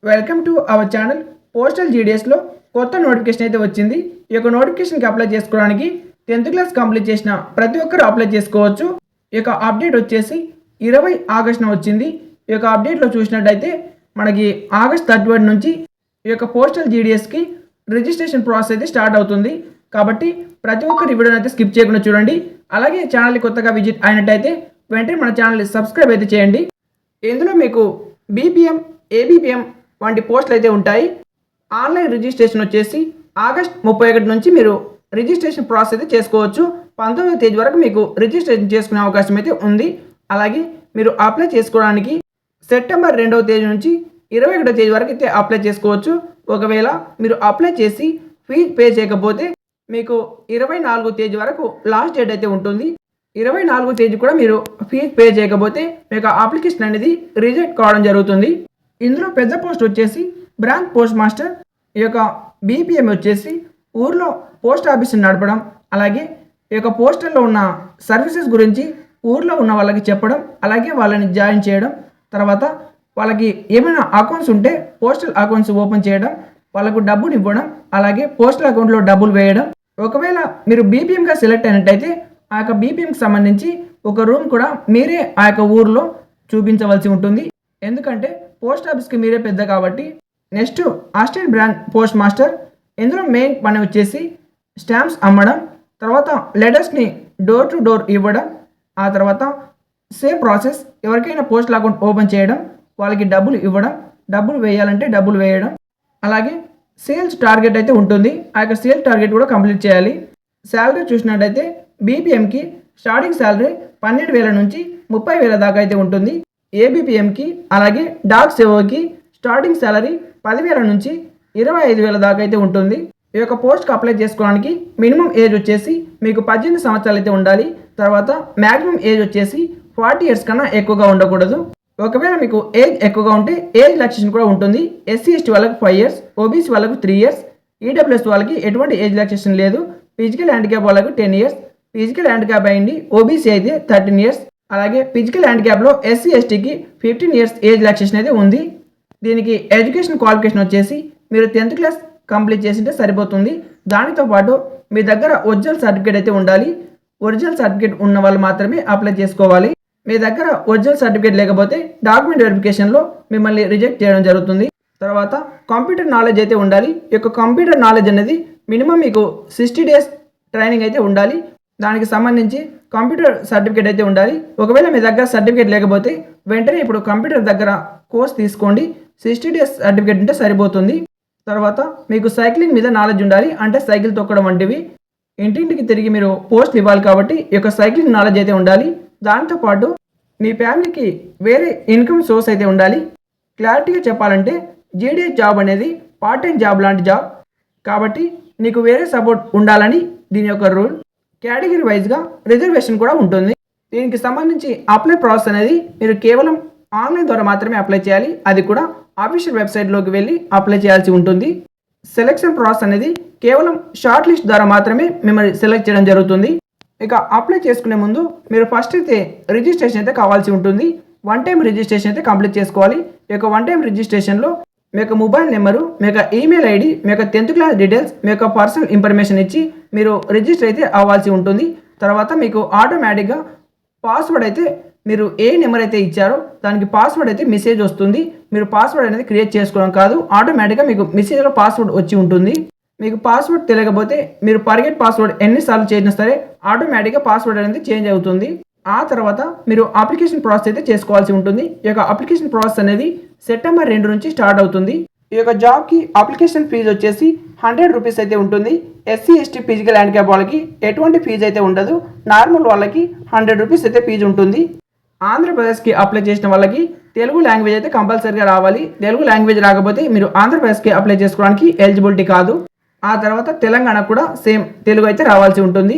Welcome to our channel. Postal జీడిఎస్లో కొత్త notification అయితే వచ్చింది. ఈ యొక్క నోటిఫికేషన్కి అప్లై చేసుకోవడానికి 10th క్లాస్ కంప్లీట్ చేసిన ప్రతి ఒక్కరు అప్లై చేసుకోవచ్చు. ఈ యొక్క అప్డేట్ వచ్చేసి 20 ఆగస్టున వచ్చింది. ఈ యొక్క అప్డేట్లో చూసినట్టయితే మనకి ఆగస్ట్ 31 నుంచి ఈ యొక్క పోస్టల్ జీడిఎస్కి రిజిస్ట్రేషన్ ప్రాసెస్ అయితే స్టార్ట్ అవుతుంది. కాబట్టి ప్రతి ఒక్కరు ఈ వీడియోని అయితే స్కిప్ చేయకుండా చూడండి. అలాగే ఛానల్ని కొత్తగా విజిట్ అయినట్టయితే వెంటనే మన ఛానల్ని సబ్స్క్రైబ్ అయితే చేయండి. ఇందులో మీకు బీపీఎం, ఏబీపీఎం వంటి పోస్టులు అయితే ఉంటాయి. ఆన్లైన్ రిజిస్ట్రేషన్ వచ్చేసి ఆగస్ట్ 31 నుంచి మీరు రిజిస్ట్రేషన్ ప్రాసెస్ అయితే చేసుకోవచ్చు. 19వ తేదీ వరకు మీకు రిజిస్ట్రేషన్ చేసుకునే అవకాశం అయితే ఉంది. అలాగే మీరు అప్లై చేసుకోవడానికి సెప్టెంబర్ 2వ తేదీ నుంచి 21వ తేదీ వరకు అయితే అప్లై చేసుకోవచ్చు. ఒకవేళ మీరు అప్లై చేసి ఫీజు పే చేయకపోతే మీకు 24వ తేదీ వరకు లాస్ట్ డేట్ అయితే ఉంటుంది. 24వ తేదీ కూడా మీరు ఫీజు పే చేయకపోతే మీకు అప్లికేషన్ అనేది రిజెక్ట్ కావడం జరుగుతుంది. ఇందులో పెద్ద పోస్ట్ వచ్చేసి బ్రాంచ్ పోస్ట్ మాస్టర్. ఈ యొక్క బీపీఎం వచ్చేసి ఊర్లో పోస్ట్ ఆఫీస్ని నడపడం, అలాగే ఈ యొక్క పోస్టల్లో ఉన్న సర్వీసెస్ గురించి ఊర్లో ఉన్న వాళ్ళకి చెప్పడం, అలాగే వాళ్ళని జాయిన్ చేయడం, తర్వాత వాళ్ళకి ఏమైనా అకౌంట్స్ ఉంటే పోస్టల్ అకౌంట్స్ ఓపెన్ చేయడం, వాళ్ళకు డబ్బులు ఇవ్వడం, అలాగే పోస్టల్ అకౌంట్లో డబ్బులు వేయడం. ఒకవేళ మీరు బీపీఎంగా సెలెక్ట్ అయినట్టయితే ఆ యొక్క బీపీఎంకి సంబంధించి ఒక రూమ్ కూడా మీరే ఆ యొక్క ఊర్లో చూపించవలసి ఉంటుంది. ఎందుకంటే పోస్ట్ ఆఫీస్కి మీరే పెద్ద కాబట్టి. Next assistant branch post master. ఇందులో మెయిన్ పని వచ్చేసి స్టాంప్స్ అమ్మడం, తర్వాత లెటర్స్ని డోర్ టు డోర్ ఇవ్వడం, ఆ తర్వాత సేమ్ ప్రాసెస్ ఎవరికైనా పోస్టల్ అకౌంట్ ఓపెన్ చేయడం, వాళ్ళకి డబ్బులు ఇవ్వడం, డబ్బులు వేయాలంటే డబ్బులు వేయడం, అలాగే సేల్స్ టార్గెట్ అయితే ఉంటుంది. ఆ యొక్క సేల్స్ టార్గెట్ కూడా కంప్లీట్ చేయాలి. శాలరీ చూసినట్టయితే బీపీఎంకి స్టార్టింగ్ శాలరీ 12,000 నుంచి 30,000 దాకా అయితే ఉంటుంది. ఏబీపీఎంకి అలాగే డాక్ సేవకి స్టార్టింగ్ శాలరీ 10,000 నుంచి 25,000 దాకా అయితే ఉంటుంది. ఈ యొక్క పోస్ట్కి అప్లై చేసుకోవడానికి మినిమం ఏజ్ వచ్చేసి మీకు 18 సంవత్సరాలు అయితే ఉండాలి. తర్వాత మ్యాక్సిమం ఏజ్ వచ్చేసి 40 ఇయర్స్ కన్నా ఎక్కువగా ఉండకూడదు. ఒకవేళ మీకు ఏజ్ ఎక్కువగా ఉంటే ఏజ్ రిలాక్సేషన్ కూడా ఉంటుంది. ఎస్సీ ఎస్టీ వాళ్ళకి 5 ఇయర్స్, ఓబీసీ వాళ్ళకు 3 ఇయర్స్, ఈడబ్ల్యూఎస్ వాళ్ళకి ఎటువంటి ఏజ్ రిలాక్సేషన్ లేదు. ఫిజికల్ హ్యాండిక్యాప్ వాళ్ళకు 10 ఇయర్స్, ఫిజికల్ హ్యాండిక్యాప్ అయింది ఓబీసీ అయితే 13 ఇయర్స్, అలాగే ఫిజికల్ హ్యాండిక్యాప్లో ఎస్సీ ఎస్టీకి 15 ఇయర్స్ ఏజ్ రిలాక్సేషన్ అయితే ఉంది. దీనికి ఎడ్యుకేషన్ క్వాలిఫికేషన్ వచ్చేసి మీరు 10th క్లాస్ కంప్లీట్ చేసింటే సరిపోతుంది. దానితో పాటు మీ దగ్గర ఒరిజినల్ సర్టిఫికేట్ అయితే ఉండాలి. ఒరిజినల్ సర్టిఫికేట్ ఉన్న వాళ్ళు మాత్రమే అప్లై చేసుకోవాలి. మీ దగ్గర ఒరిజినల్ సర్టిఫికేట్ లేకపోతే డాక్యుమెంట్ వెరిఫికేషన్లో మిమ్మల్ని రిజెక్ట్ చేయడం జరుగుతుంది. తర్వాత కంప్యూటర్ నాలెడ్జ్ అయితే ఉండాలి. ఈ యొక్క కంప్యూటర్ నాలెడ్జ్ అనేది మినిమం మీకు 60 డేస్ ట్రైనింగ్ అయితే ఉండాలి. దానికి సంబంధించి కంప్యూటర్ సర్టిఫికేట్ అయితే ఉండాలి. ఒకవేళ మీ దగ్గర సర్టిఫికేట్ లేకపోతే వెంటనే ఇప్పుడు కంప్యూటర్ దగ్గర కోర్స్ తీసుకోండి. 60 డేస్ సర్టిఫికేట్ ఉంటే సరిపోతుంది. తర్వాత మీకు సైక్లింగ్ మీద నాలెడ్జ్ ఉండాలి, అంటే సైకిల్ తొక్కడం వంటివి. ఇంటింటికి తిరిగి మీరు పోస్ట్ ఇవ్వాలి కాబట్టి ఈ యొక్క సైక్లింగ్ నాలెడ్జ్ అయితే ఉండాలి. దాంతోపాటు మీ ఫ్యామిలీకి వేరే ఇన్కమ్ సోర్స్ అయితే ఉండాలి. క్లారిటీగా చెప్పాలంటే జీడీఎస్ జాబ్ అనేది పార్ట్ టైం జాబ్ లాంటి జాబ్ కాబట్టి నీకు వేరే సపోర్ట్ ఉండాలని దీని యొక్క రూల్. కేటగిరీ వైజ్గా రిజర్వేషన్ కూడా ఉంటుంది. దీనికి సంబంధించి అప్లై ప్రాసెస్ అనేది మీరు కేవలం ఆన్లైన్ ద్వారా మాత్రమే అప్లై చేయాలి. అది కూడా ఆఫీషియల్ వెబ్సైట్లోకి వెళ్ళి అప్లై చేయాల్సి ఉంటుంది. సెలెక్షన్ ప్రాసెస్ అనేది కేవలం షార్ట్ లిస్ట్ ద్వారా మాత్రమే మిమ్మల్ని సెలెక్ట్ చేయడం జరుగుతుంది. ఇక అప్లై చేసుకునే ముందు మీరు ఫస్ట్ అయితే రిజిస్ట్రేషన్ అయితే కావాల్సి ఉంటుంది. 1 టైం రిజిస్ట్రేషన్ అయితే కంప్లీట్ చేసుకోవాలి. ఈ యొక్క 1 టైం రిజిస్ట్రేషన్లో మీ యొక్క మొబైల్ నెంబరు, మీ యొక్క ఈమెయిల్ ఐడి, మీ యొక్క 10th క్లాస్ డీటెయిల్స్, మీ యొక్క పర్సనల్ ఇన్ఫర్మేషన్ ఇచ్చి మీరు రిజిస్టర్ అయితే అవ్వాల్సి ఉంటుంది. తర్వాత మీకు ఆటోమేటిక్గా పాస్వర్డ్ అయితే మీరు ఏ నెంబర్ అయితే ఇచ్చారో దానికి పాస్వర్డ్ అయితే మెసేజ్ వస్తుంది. మీరు పాస్వర్డ్ అనేది క్రియేట్ చేసుకోవడం కాదు, ఆటోమేటిక్గా మీకు మెసేజ్లో పాస్వర్డ్ వచ్చి ఉంటుంది. మీకు పాస్వర్డ్ తెలియకపోతే మీరు ఫర్గెట్ పాస్వర్డ్ ఎన్నిసార్లు చేసినా సరే ఆటోమేటిక్గా పాస్వర్డ్ అనేది చేంజ్ అవుతుంది. ఆ తర్వాత మీరు అప్లికేషన్ ప్రాసెస్ అయితే చేసుకోవాల్సి ఉంటుంది. ఈ యొక్క అప్లికేషన్ ప్రాసెస్ అనేది సెప్టెంబర్ 2 నుంచి స్టార్ట్ అవుతుంది. ఈ యొక్క జాబ్కి అప్లికేషన్ ఫీజు వచ్చేసి 100 రూపీస్ అయితే ఉంటుంది. ఎస్సీ ఎస్టీ ఫిజికల్ హ్యాండిక్యాప్ వాళ్ళకి ఎటువంటి ఫీజు అయితే ఉండదు. నార్మల్ వాళ్ళకి 100 రూపీస్ అయితే ఫీజు ఉంటుంది. ఆంధ్రప్రదేశ్కి అప్లై చేసిన వాళ్ళకి తెలుగు లాంగ్వేజ్ అయితే కంపల్సరీగా రావాలి. తెలుగు లాంగ్వేజ్ రాకపోతే మీరు ఆంధ్రప్రదేశ్కి అప్లై చేసుకోవడానికి ఎలిజిబిలిటీ కాదు. ఆ తర్వాత తెలంగాణ కూడా సేమ్ తెలుగు అయితే రావాల్సి ఉంటుంది.